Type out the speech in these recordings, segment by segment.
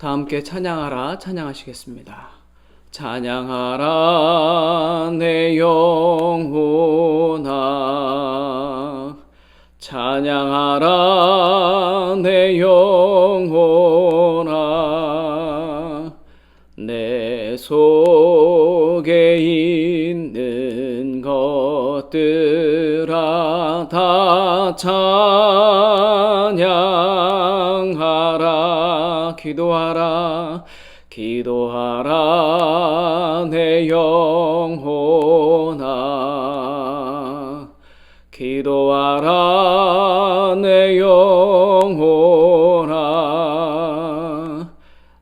다 함께 찬양하라 찬양하시겠습니다. 찬양하라 내 영혼아, 찬양하라 내 영혼아, 내 속에 있는 것들아 다 찬양하라. 기도하라 기도하라 내 영혼아, 기도하라 내 영혼아,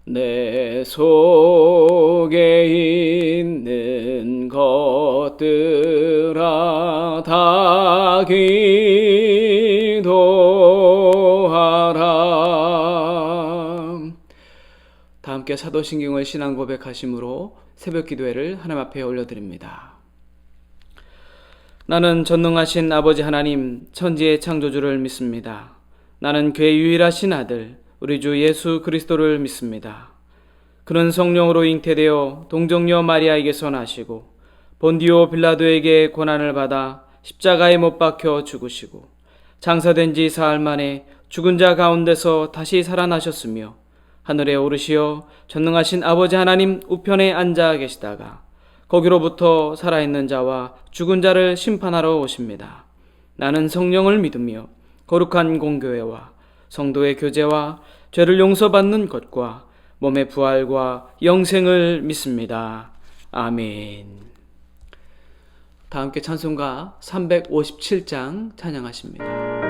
내 속에 있는 것들아 다 기도하라. 다 함께 사도신경을 신앙 고백하심으로 새벽 기도회를 하나님 앞에 올려드립니다. 나는 전능하신 아버지 하나님, 천지의 창조주를 믿습니다. 나는 그의 유일하신 아들 우리 주 예수 그리스도를 믿습니다. 그는 성령으로 잉태되어 동정녀 마리아에게서 나시고 본디오 빌라도에게 고난을 받아 십자가에 못 박혀 죽으시고 장사된 지 사흘 만에 죽은 자 가운데서 다시 살아나셨으며 하늘에 오르시어 전능하신 아버지 하나님 우편에 앉아 계시다가 거기로부터 살아있는 자와 죽은 자를 심판하러 오십니다. 나는 성령을 믿으며 거룩한 공교회와 성도의 교제와 죄를 용서받는 것과 몸의 부활과 영생을 믿습니다. 아멘. 다 함께 찬송가 357장 찬양하십니다.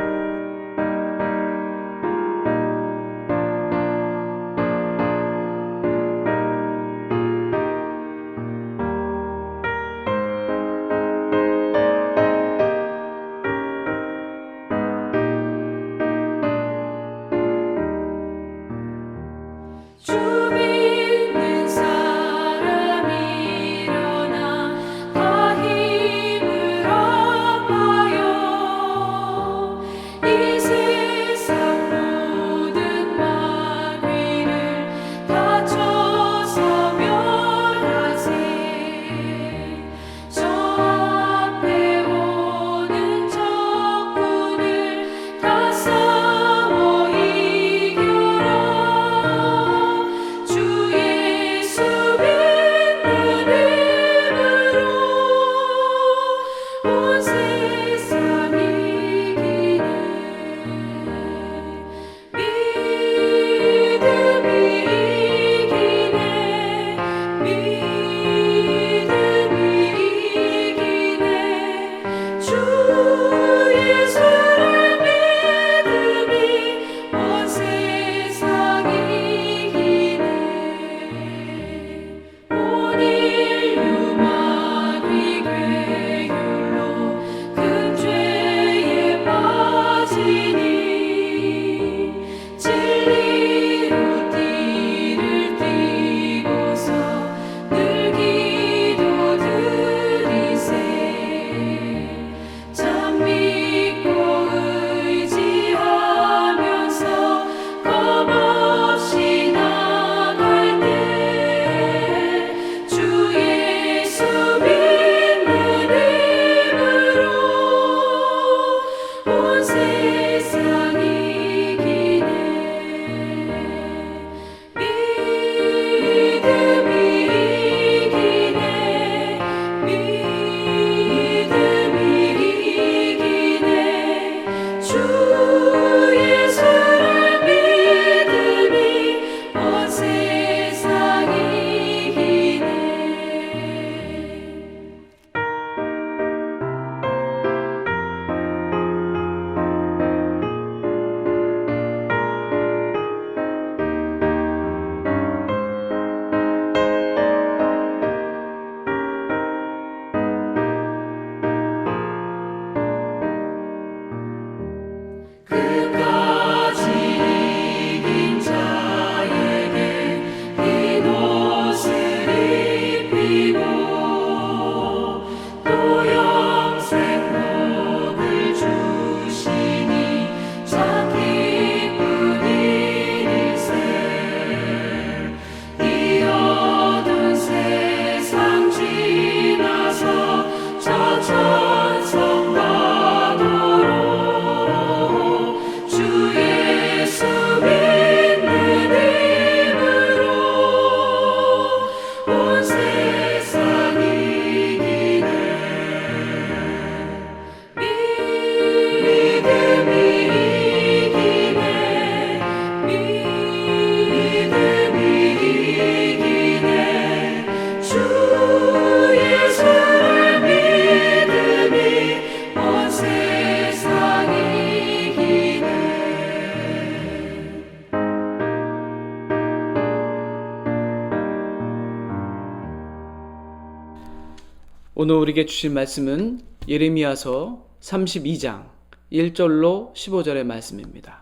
오늘 우리에게 주실 말씀은 예레미야서 32장 1절로 15절의 말씀입니다.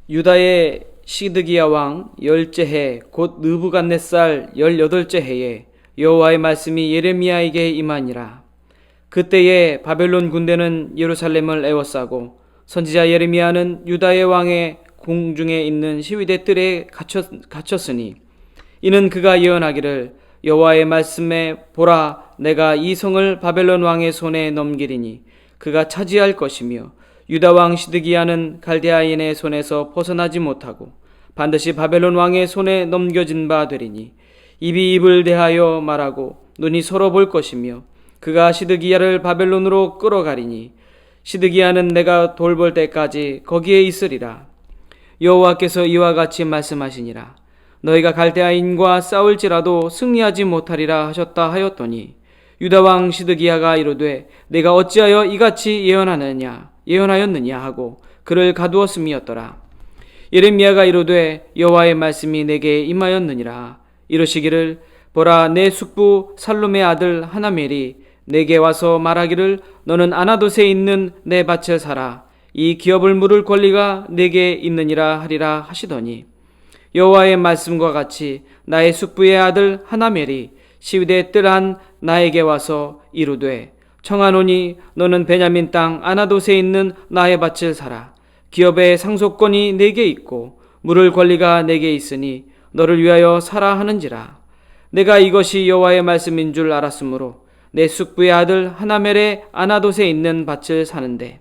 유다의 시드기야 왕 10째 해 곧 느부갓네살 18째 해에 여호와의 말씀이 예레미야에게 임하니라. 그때에 바벨론 군대는 예루살렘을 에워싸고 선지자 예레미야는 유다의 왕의 공중에 있는 시위대 뜰에 갇혔으니 이는 그가 예언하기를 여호와의 말씀에 보라, 내가 이 성을 바벨론 왕의 손에 넘기리니 그가 차지할 것이며 유다 왕 시드기야는 갈대아인의 손에서 벗어나지 못하고 반드시 바벨론 왕의 손에 넘겨진 바 되리니 입이 입을 대하여 말하고 눈이 서로 볼 것이며 그가 시드기야를 바벨론으로 끌어가리니 시드기야는 내가 돌볼 때까지 거기에 있으리라. 여호와께서 이와 같이 말씀하시니라. 너희가 갈대아인과 싸울지라도 승리하지 못하리라 하셨다 하였더니 유다 왕 시드기야가 이르되 내가 어찌하여 이같이 예언하였느냐 하고 그를 가두었음이었더라. 예레미야가 이르되 여호와의 말씀이 내게 임하였느니라. 이르시기를 보라, 내 숙부 살룸의 아들 하나멜이 내게 와서 말하기를 너는 아나돗에 있는 내 밭을 사라. 이 기업을 물을 권리가 내게 있느니라 하리라 하시더니 여호와의 말씀과 같이 나의 숙부의 아들 하나멜이 시위대 뜰 안 나에게 와서 이르되 청하노니 너는 베냐민 땅 아나돗에 있는 나의 밭을 사라. 기업의 상속권이 내게 있고 물을 권리가 내게 있으니 너를 위하여 사라 하는지라. 내가 이것이 여호와의 말씀인 줄 알았으므로 내 숙부의 아들 하나멜의 아나돗에 있는 밭을 사는데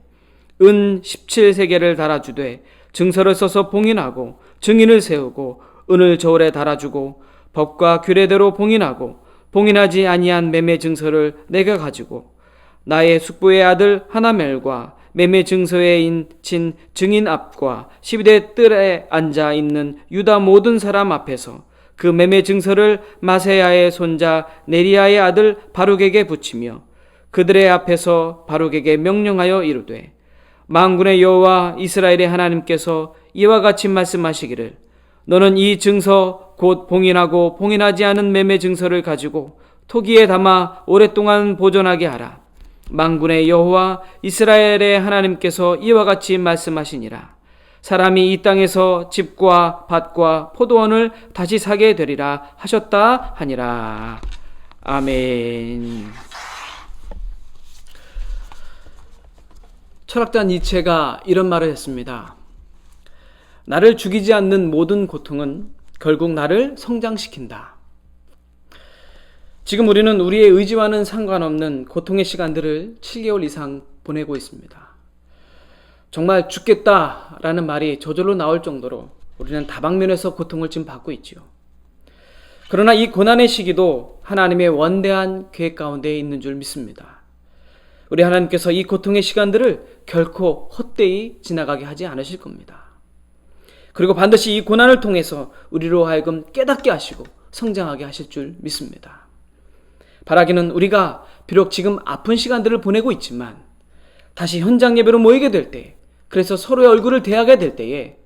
은 17세겔을 달아주되 증서를 써서 봉인하고 증인을 세우고 은을 저울에 달아주고 법과 규례대로 봉인하고 봉인하지 아니한 매매 증서를 내가 가지고 나의 숙부의 아들 하나멜과 매매 증서에 인친 증인 앞과 시위대 뜰에 앉아 있는 유다 모든 사람 앞에서 그 매매 증서를 마세야의 손자 네리야의 아들 바룩에게 붙이며 그들의 앞에서 바룩에게 명령하여 이르되 만군의 여호와 이스라엘의 하나님께서 이와 같이 말씀하시기를 너는 이 증서 곧 봉인하고 봉인하지 않은 매매 증서를 가지고 토기에 담아 오랫동안 보존하게 하라. 만군의 여호와 이스라엘의 하나님께서 이와 같이 말씀하시니라. 사람이 이 땅에서 집과 밭과 포도원을 다시 사게 되리라 하셨다 하니라. 아멘. 철학자 니체가 이런 말을 했습니다. 나를 죽이지 않는 모든 고통은 결국 나를 성장시킨다. 지금 우리는 우리의 의지와는 상관없는 고통의 시간들을 7개월 이상 보내고 있습니다. 정말 죽겠다라는 말이 저절로 나올 정도로 우리는 다방면에서 고통을 지금 받고 있지요. 그러나 이 고난의 시기도 하나님의 원대한 계획 가운데 있는 줄 믿습니다. 우리 하나님께서 이 고통의 시간들을 결코 헛되이 지나가게 하지 않으실 겁니다. 그리고 반드시 이 고난을 통해서 우리로 하여금 깨닫게 하시고 성장하게 하실 줄 믿습니다. 바라기는 우리가 비록 지금 아픈 시간들을 보내고 있지만 다시 현장 예배로 모이게 될 때, 그래서 서로의 얼굴을 대하게 될 때에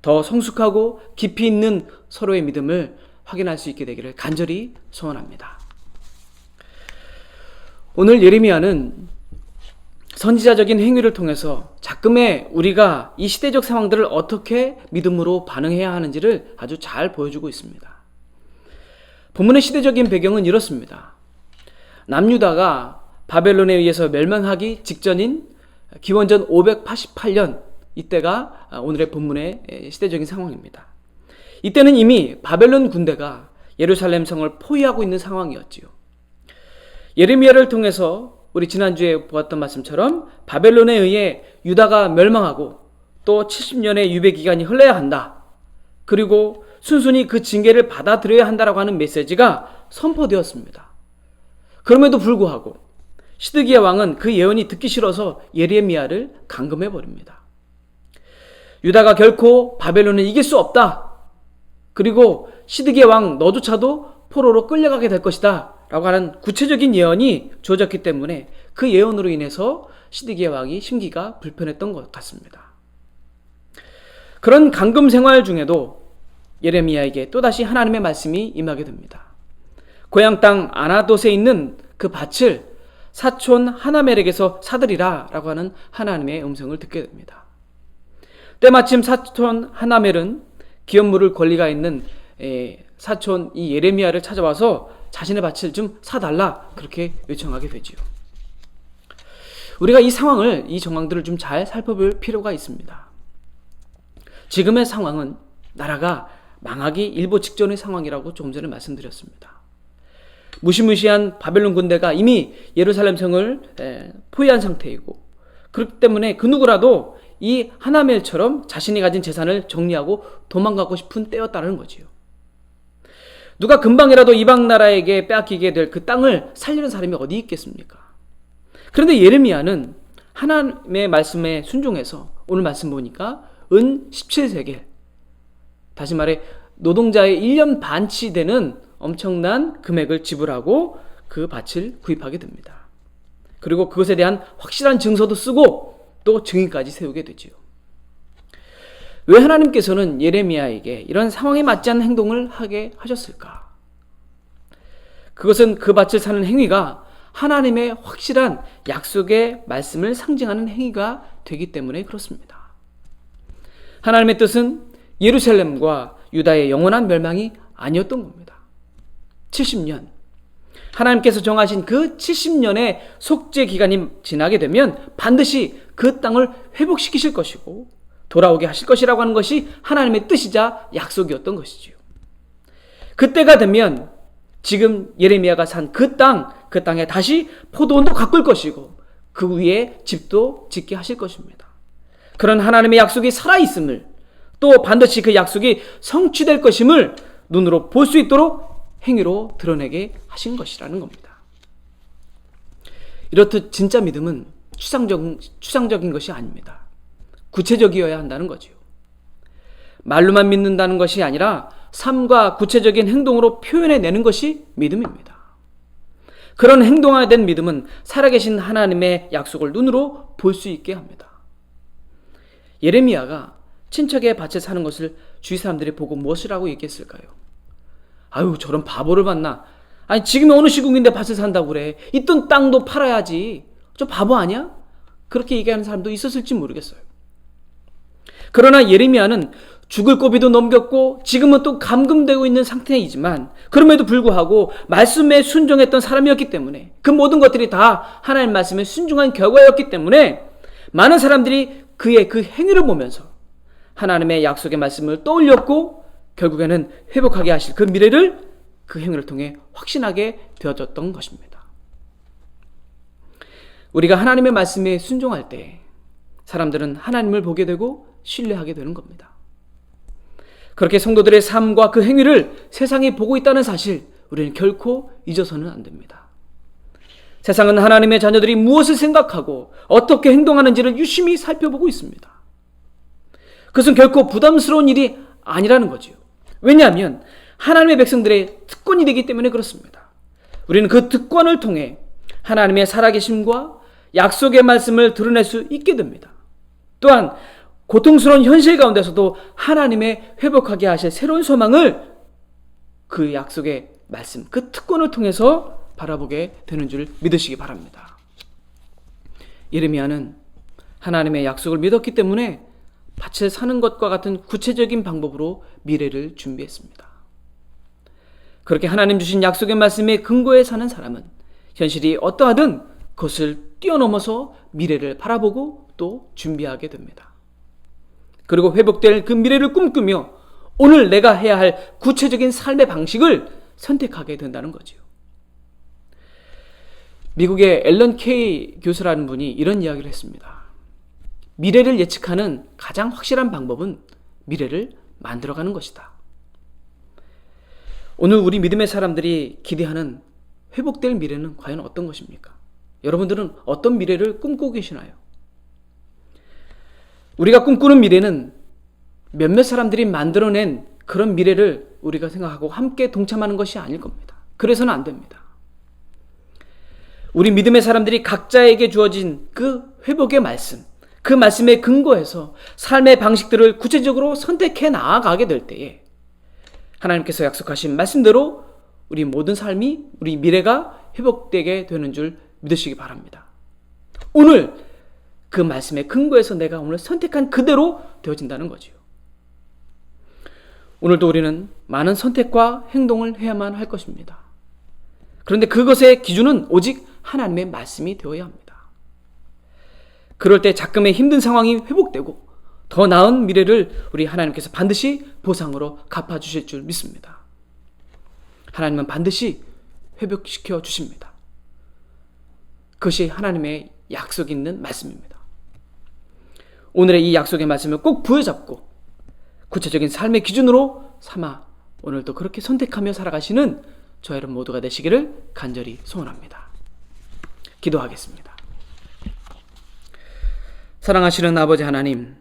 더 성숙하고 깊이 있는 서로의 믿음을 확인할 수 있게 되기를 간절히 소원합니다. 오늘 예레미야는 선지자적인 행위를 통해서 작금의 우리가 이 시대적 상황들을 어떻게 믿음으로 반응해야 하는지를 아주 잘 보여주고 있습니다. 본문의 시대적인 배경은 이렇습니다. 남유다가 바벨론에 의해서 멸망하기 직전인 기원전 588년, 이때가 오늘의 본문의 시대적인 상황입니다. 이때는 이미 바벨론 군대가 예루살렘 성을 포위하고 있는 상황이었지요. 예레미야를 통해서 우리 지난주에 보았던 말씀처럼 바벨론에 의해 유다가 멸망하고 또 70년의 유배기간이 흘러야 한다. 그리고 순순히 그 징계를 받아들여야 한다라고 하는 메시지가 선포되었습니다. 그럼에도 불구하고 시드기야 왕은 그 예언이 듣기 싫어서 예레미야를 감금해버립니다. 유다가 결코 바벨론을 이길 수 없다. 그리고 시드기야 왕 너조차도 포로로 끌려가게 될 것이다 라고 하는 구체적인 예언이 주어졌기 때문에 그 예언으로 인해서 시드기야 왕이 심기가 불편했던 것 같습니다. 그런 감금 생활 중에도 예레미야에게 또다시 하나님의 말씀이 임하게 됩니다. 고향 땅 아나돗에 있는 그 밭을 사촌 하나멜에게서 사들이라 라고 하는 하나님의 음성을 듣게 됩니다. 때마침 사촌 하나멜은 기업 물을 권리가 있는 사촌 이 예레미야를 찾아와서 자신의 밭을 좀 사달라 그렇게 요청하게 되지요. 우리가 이 상황을, 이 정황들을 좀 잘 살펴볼 필요가 있습니다. 지금의 상황은 나라가 망하기 일보 직전의 상황이라고 조금 전에 말씀드렸습니다. 무시무시한 바벨론 군대가 이미 예루살렘 성을 포위한 상태이고, 그렇기 때문에 그 누구라도 이 하나멜처럼 자신이 가진 재산을 정리하고 도망가고 싶은 때였다는 거지요. 누가 금방이라도 이방 나라에게 빼앗기게 될 그 땅을 살리는 사람이 어디 있겠습니까? 그런데 예레미야는 하나님의 말씀에 순종해서 오늘 말씀 보니까 은 17세겔, 다시 말해 노동자의 1년 반치 되는 엄청난 금액을 지불하고 그 밭을 구입하게 됩니다. 그리고 그것에 대한 확실한 증서도 쓰고 또 증인까지 세우게 되지요. 왜 하나님께서는 예레미야에게 이런 상황에 맞지 않는 행동을 하게 하셨을까? 그것은 그 밭을 사는 행위가 하나님의 확실한 약속의 말씀을 상징하는 행위가 되기 때문에 그렇습니다. 하나님의 뜻은 예루살렘과 유다의 영원한 멸망이 아니었던 겁니다. 70년, 하나님께서 정하신 그 70년의 속죄 기간이 지나게 되면 반드시 그 땅을 회복시키실 것이고 돌아오게 하실 것이라고 하는 것이 하나님의 뜻이자 약속이었던 것이지요. 그때가 되면 지금 예레미야가 산 그 땅에 다시 포도원도 가꿀 것이고 그 위에 집도 짓게 하실 것입니다. 그런 하나님의 약속이 살아있음을, 또 반드시 그 약속이 성취될 것임을 눈으로 볼 수 있도록 행위로 드러내게 하신 것이라는 겁니다. 이렇듯 진짜 믿음은 추상적인 것이 아닙니다. 구체적이어야 한다는 거지요. 말로만 믿는다는 것이 아니라 삶과 구체적인 행동으로 표현해내는 것이 믿음입니다. 그런 행동화된 믿음은 살아계신 하나님의 약속을 눈으로 볼 수 있게 합니다. 예레미야가 친척의 밭에 사는 것을 주위 사람들이 보고 무엇이라고 얘기했을까요? 아유, 저런 바보를 봤나? 아니, 지금이 어느 시국인데 밭을 산다고 그래. 있던 땅도 팔아야지. 저 바보 아니야? 그렇게 얘기하는 사람도 있었을지 모르겠어요. 그러나 예레미야는 죽을 고비도 넘겼고 지금은 또 감금되고 있는 상태이지만 그럼에도 불구하고 말씀에 순종했던 사람이었기 때문에, 그 모든 것들이 다 하나님 말씀에 순종한 결과였기 때문에 많은 사람들이 그의 그 행위를 보면서 하나님의 약속의 말씀을 떠올렸고 결국에는 회복하게 하실 그 미래를 그 행위를 통해 확신하게 되어졌던 것입니다. 우리가 하나님의 말씀에 순종할 때 사람들은 하나님을 보게 되고 신뢰하게 되는 겁니다. 그렇게 성도들의 삶과 그 행위를 세상이 보고 있다는 사실, 우리는 결코 잊어서는 안 됩니다. 세상은 하나님의 자녀들이 무엇을 생각하고 어떻게 행동하는지를 유심히 살펴보고 있습니다. 그것은 결코 부담스러운 일이 아니라는 거지요. 왜냐하면 하나님의 백성들의 특권이 되기 때문에 그렇습니다. 우리는 그 특권을 통해 하나님의 살아계심과 약속의 말씀을 드러낼 수 있게 됩니다. 또한 고통스러운 현실 가운데서도 하나님의 회복하게 하실 새로운 소망을 그 약속의 말씀, 그 특권을 통해서 바라보게 되는 줄 믿으시기 바랍니다. 예레미야는 하나님의 약속을 믿었기 때문에 밭을 사는 것과 같은 구체적인 방법으로 미래를 준비했습니다. 그렇게 하나님 주신 약속의 말씀에 근거해 사는 사람은 현실이 어떠하든 그것을 뛰어넘어서 미래를 바라보고 또 준비하게 됩니다. 그리고 회복될 그 미래를 꿈꾸며 오늘 내가 해야 할 구체적인 삶의 방식을 선택하게 된다는 거지요. 미국의 앨런 케이 교수라는 분이 이런 이야기를 했습니다. 미래를 예측하는 가장 확실한 방법은 미래를 만들어가는 것이다. 오늘 우리 믿음의 사람들이 기대하는 회복될 미래는 과연 어떤 것입니까? 여러분들은 어떤 미래를 꿈꾸고 계시나요? 우리가 꿈꾸는 미래는 몇몇 사람들이 만들어낸 그런 미래를 우리가 생각하고 함께 동참하는 것이 아닐 겁니다. 그래서는 안 됩니다. 우리 믿음의 사람들이 각자에게 주어진 그 회복의 말씀, 그 말씀에 근거해서 삶의 방식들을 구체적으로 선택해 나아가게 될 때에 하나님께서 약속하신 말씀대로 우리 모든 삶이, 우리 미래가 회복되게 되는 줄 믿으시기 바랍니다. 오늘 그 말씀에 근거해서 내가 오늘 선택한 그대로 되어진다는 거지요. 오늘도 우리는 많은 선택과 행동을 해야만 할 것입니다. 그런데 그것의 기준은 오직 하나님의 말씀이 되어야 합니다. 그럴 때 자금의 힘든 상황이 회복되고 더 나은 미래를 우리 하나님께서 반드시 보상으로 갚아주실 줄 믿습니다. 하나님은 반드시 회복시켜 주십니다. 그것이 하나님의 약속 있는 말씀입니다. 오늘의 이 약속의 말씀을 꼭 부여잡고 구체적인 삶의 기준으로 삼아 오늘도 그렇게 선택하며 살아가시는 저 여러분 모두가 되시기를 간절히 소원합니다. 기도하겠습니다. 사랑하시는 아버지 하나님,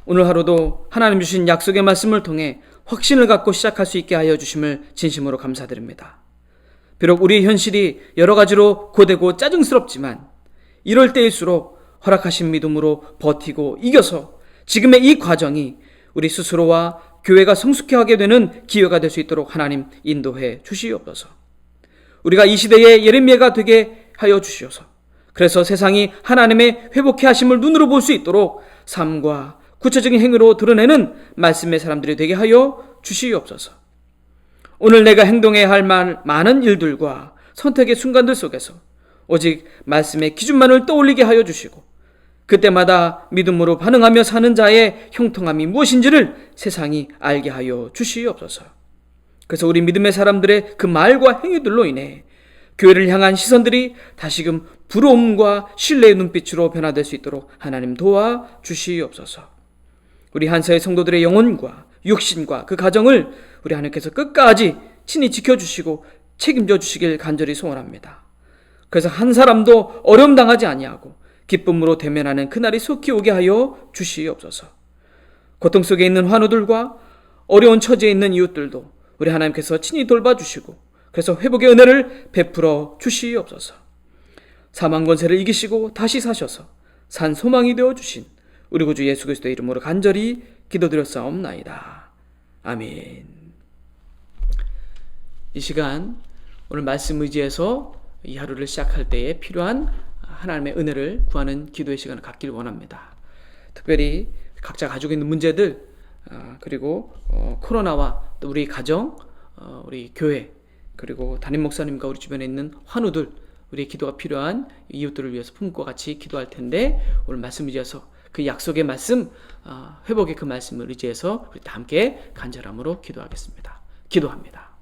오늘 하루도 하나님 주신 약속의 말씀을 통해 확신을 갖고 시작할 수 있게 하여 주심을 진심으로 감사드립니다. 비록 우리의 현실이 여러 가지로 고되고 짜증스럽지만 이럴 때일수록 허락하신 믿음으로 버티고 이겨서 지금의 이 과정이 우리 스스로와 교회가 성숙해하게 되는 기회가 될 수 있도록 하나님 인도해 주시옵소서. 우리가 이 시대의 예레미야가 되게 하여 주시옵소서. 그래서 세상이 하나님의 회복해 하심을 눈으로 볼 수 있도록 삶과 구체적인 행위로 드러내는 말씀의 사람들이 되게 하여 주시옵소서. 오늘 내가 행동해야 할 많은 일들과 선택의 순간들 속에서 오직 말씀의 기준만을 떠올리게 하여 주시고 그때마다 믿음으로 반응하며 사는 자의 형통함이 무엇인지를 세상이 알게 하여 주시옵소서. 그래서 우리 믿음의 사람들의 그 말과 행위들로 인해 교회를 향한 시선들이 다시금 부러움과 신뢰의 눈빛으로 변화될 수 있도록 하나님 도와 주시옵소서. 우리 한사의 성도들의 영혼과 육신과 그 가정을 우리 하나님께서 끝까지 친히 지켜주시고 책임져 주시길 간절히 소원합니다. 그래서 한 사람도 어려움 당하지 아니하고 기쁨으로 대면하는 그날이 속히 오게 하여 주시옵소서. 고통 속에 있는 환우들과 어려운 처지에 있는 이웃들도 우리 하나님께서 친히 돌봐주시고 그래서 회복의 은혜를 베풀어 주시옵소서. 사망 권세를 이기시고 다시 사셔서 산 소망이 되어주신 우리 구주 예수 그리스도의 이름으로 간절히 기도드렸사옵나이다. 아멘. 이 시간 오늘 말씀 의지해서 이 하루를 시작할 때에 필요한 하나님의 은혜를 구하는 기도의 시간을 갖길 원합니다. 특별히 각자 가지고 있는 문제들 그리고 코로나와 또 우리 가정, 우리 교회 그리고 담임 목사님과 우리 주변에 있는 환우들 우리의 기도가 필요한 이웃들을 위해서 품고 같이 기도할 텐데 오늘 말씀 의지해서 그 약속의 말씀 회복의 그 말씀을 의지해서 우리 다 함께 간절함으로 기도하겠습니다. 기도합니다.